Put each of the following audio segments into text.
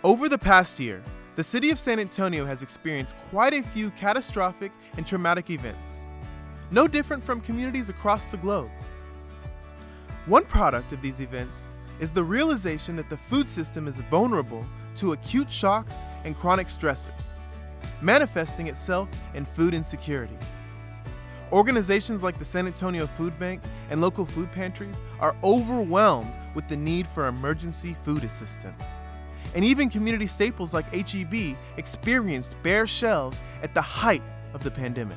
Over the past year, the city of San Antonio has experienced quite a few catastrophic and traumatic events, no different from communities across the globe. One product of these events is the realization that the food system is vulnerable to acute shocks and chronic stressors, manifesting itself in food insecurity. Organizations like the San Antonio Food Bank and local food pantries are overwhelmed with the need for emergency food assistance. And even community staples like H-E-B experienced bare shelves at the height of the pandemic.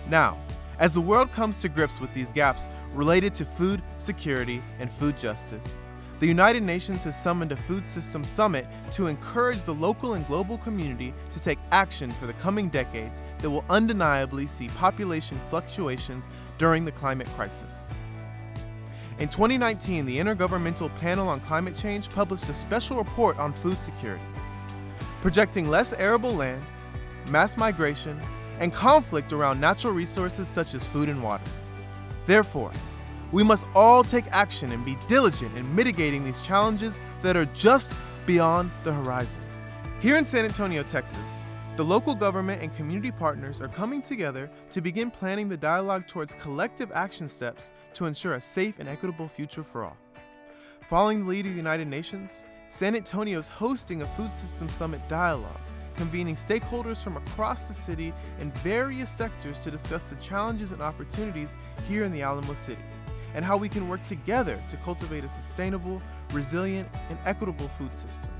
Now, as the world comes to grips with these gaps related to food security and food justice, the United Nations has summoned a food system summit to encourage the local and global community to take action for the coming decades that will undeniably see population fluctuations during the climate crisis. In 2019, the Intergovernmental Panel on Climate Change published a special report on food security, projecting less arable land, mass migration, and conflict around natural resources such as food and water. Therefore, we must all take action and be diligent in mitigating these challenges that are just beyond the horizon. Here in San Antonio, Texas, the local government and community partners are coming together to begin planning the dialogue towards collective action steps to ensure a safe and equitable future for all. Following the lead of the United Nations, San Antonio is hosting a Food System Summit dialogue, convening stakeholders from across the city in various sectors to discuss the challenges and opportunities here in the Alamo City, and how we can work together to cultivate a sustainable, resilient, and equitable food system.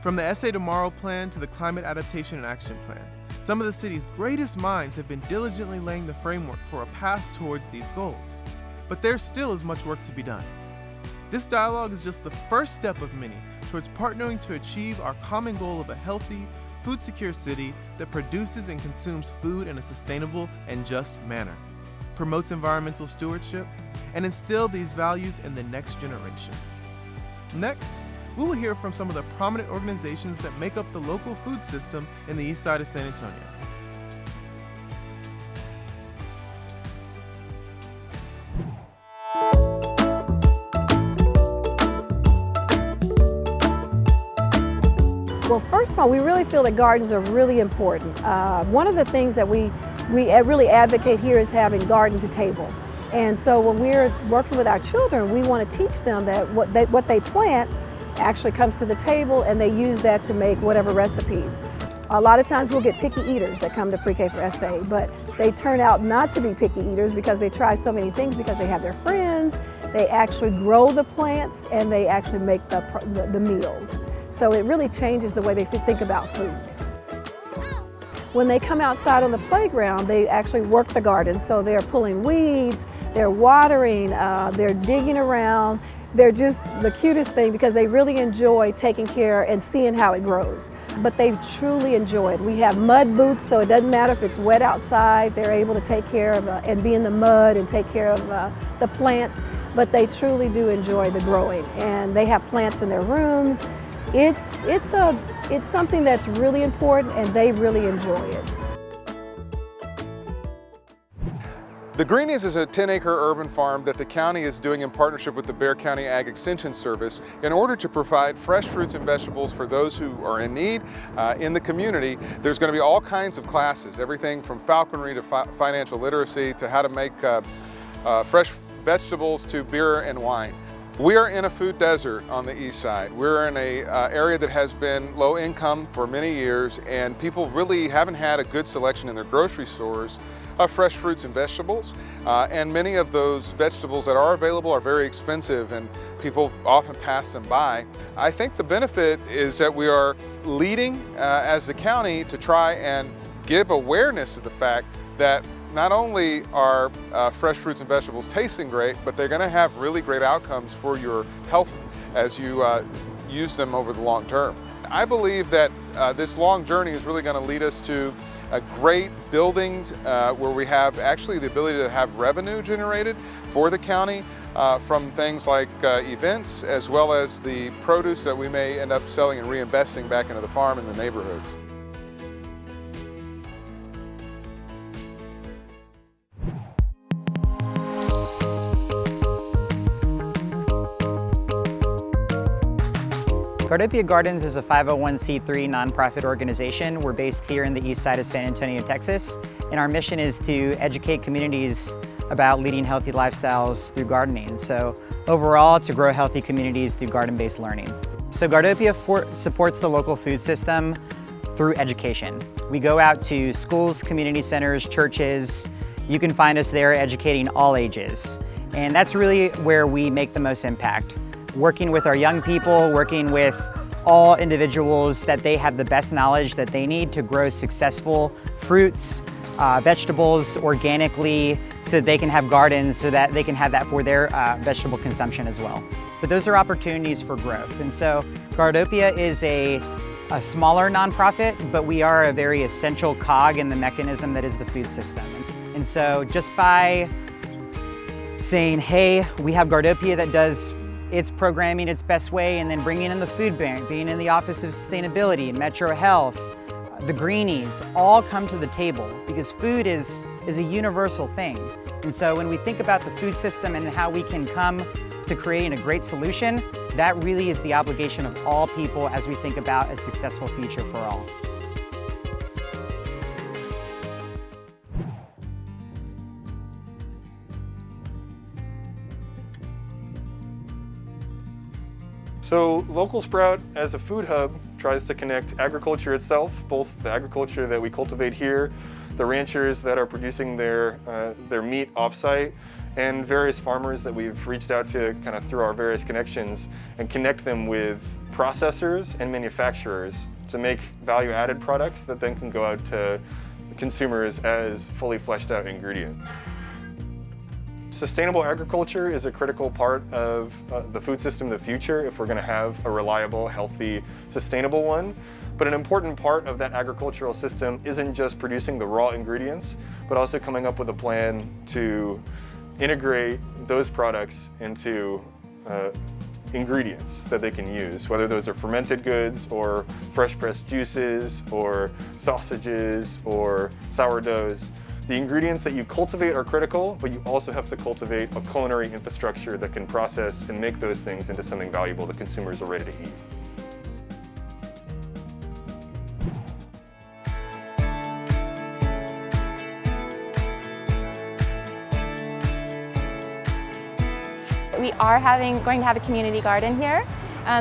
From the SA Tomorrow Plan to the Climate Adaptation and Action Plan, some of the city's greatest minds have been diligently laying the framework for a path towards these goals. But there still is much work to be done. This dialogue is just the first step of many towards partnering to achieve our common goal of a healthy, food-secure city that produces and consumes food in a sustainable and just manner, promotes environmental stewardship, and instill these values in the next generation. Next, we will hear from some of the prominent organizations that make up the local food system in the east side of San Antonio. Well, first of all, we really feel that gardens are really important. One of the things that we really advocate here is having garden to table. And so when we're working with our children, we want to teach them that what they plant actually comes to the table, and they use that to make whatever recipes. A lot of times we'll get picky eaters that come to Pre-K for SA, but they turn out not to be picky eaters because they try so many things, because they have their friends, they actually grow the plants, and they actually make the meals. So it really changes the way they think about food. When they come outside on the playground, they actually work the garden. So they're pulling weeds, they're watering, they're digging around. They're just the cutest thing because they really enjoy taking care and seeing how it grows. But they truly enjoy it. We have mud boots, so it doesn't matter if it's wet outside. They're able to take care of and be in the mud and take care of the plants. But they truly do enjoy the growing, and they have plants in their rooms. It's something that's really important, and they really enjoy it. The Greenies is a 10-acre urban farm that the county is doing in partnership with the Bexar County Ag Extension Service in order to provide fresh fruits and vegetables for those who are in need in the community. There's going to be all kinds of classes, everything from falconry to financial literacy to how to make fresh vegetables to beer and wine. We are in a food desert on the east side. We're in an area that has been low income for many years, and people really haven't had a good selection in their grocery stores of fresh fruits and vegetables. And many of those vegetables that are available are very expensive, and people often pass them by. I think the benefit is that we are leading as the county to try and give awareness to the fact that not only are fresh fruits and vegetables tasting great, but they're going to have really great outcomes for your health as you use them over the long term. I believe that this long journey is really going to lead us to great buildings where we have actually the ability to have revenue generated for the county from things like events, as well as the produce that we may end up selling and reinvesting back into the farm and the neighborhoods. Gardopia Gardens is a 501c3 nonprofit organization. We're based here in the east side of San Antonio, Texas, and our mission is to educate communities about leading healthy lifestyles through gardening. So overall, to grow healthy communities through garden-based learning. So Gardopia supports the local food system through education. We go out to schools, community centers, churches. You can find us there educating all ages. And that's really where we make the most impact. Working with our young people, working with all individuals that they have the best knowledge that they need to grow successful fruits, vegetables organically, so that they can have gardens, so that they can have that for their vegetable consumption as well. But those are opportunities for growth. And so Gardopia is a smaller nonprofit, but we are a very essential cog in the mechanism that is the food system. And so just by saying, hey, we have Gardopia that does its programming its best way, and then bringing in the food bank, being in the Office of Sustainability, Metro Health, the Greenies, all come to the table because food is a universal thing. And so when we think about the food system and how we can come to creating a great solution, that really is the obligation of all people as we think about a successful future for all. So Local Sprout as a food hub tries to connect agriculture itself, both the agriculture that we cultivate here, the ranchers that are producing their meat off-site, and various farmers that we've reached out to kind of through our various connections, and connect them with processors and manufacturers to make value-added products that then can go out to consumers as fully fleshed out ingredient. Sustainable agriculture is a critical part of the food system of the future if we're going to have a reliable, healthy, sustainable one. But an important part of that agricultural system isn't just producing the raw ingredients, but also coming up with a plan to integrate those products into ingredients that they can use, whether those are fermented goods or fresh pressed juices or sausages or sourdoughs. The ingredients that you cultivate are critical, but you also have to cultivate a culinary infrastructure that can process and make those things into something valuable that consumers are ready to eat. We are going to have a community garden here.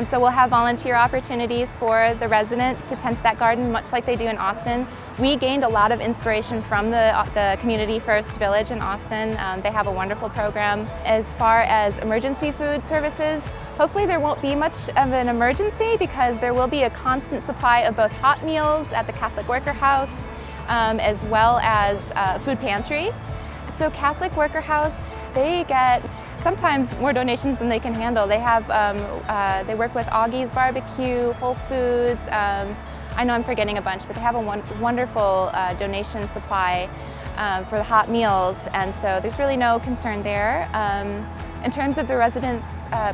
So we'll have volunteer opportunities for the residents to tend to that garden, much like they do in Austin. We gained a lot of inspiration from the Community First Village in Austin. They have a wonderful program. As far as emergency food services, hopefully there won't be much of an emergency because there will be a constant supply of both hot meals at the Catholic Worker House as well as food pantry. So Catholic Worker House, they get sometimes more donations than they can handle. They have, they work with Augie's Barbecue, Whole Foods. I know I'm forgetting a bunch, but they have a wonderful donation supply for the hot meals, and so there's really no concern there. In terms of the residents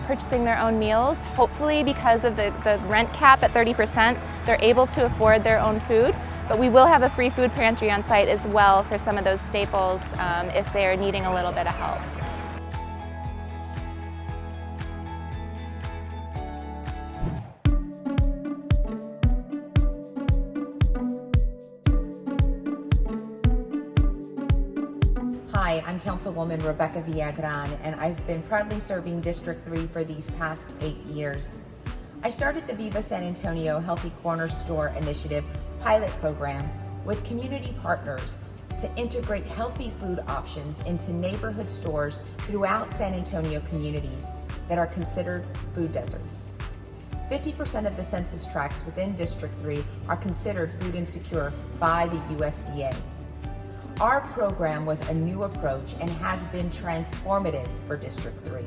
purchasing their own meals, hopefully because of the rent cap at 30%, they're able to afford their own food. But we will have a free food pantry on site as well for some of those staples if they're needing a little bit of help. Hi, I'm Councilwoman Rebecca Villagran, and I've been proudly serving District 3 for these past 8 years. I started the Viva San Antonio Healthy Corner Store Initiative pilot program with community partners to integrate healthy food options into neighborhood stores throughout San Antonio communities that are considered food deserts. 50% of the census tracts within District 3 are considered food insecure by the USDA. Our program was a new approach and has been transformative for District 3.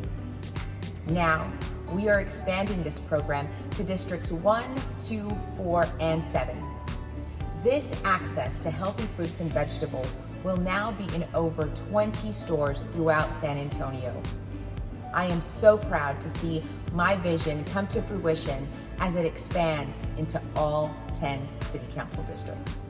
Now, we are expanding this program to Districts 1, 2, 4, and 7. This access to healthy fruits and vegetables will now be in over 20 stores throughout San Antonio. I am so proud to see my vision come to fruition as it expands into all 10 City Council districts.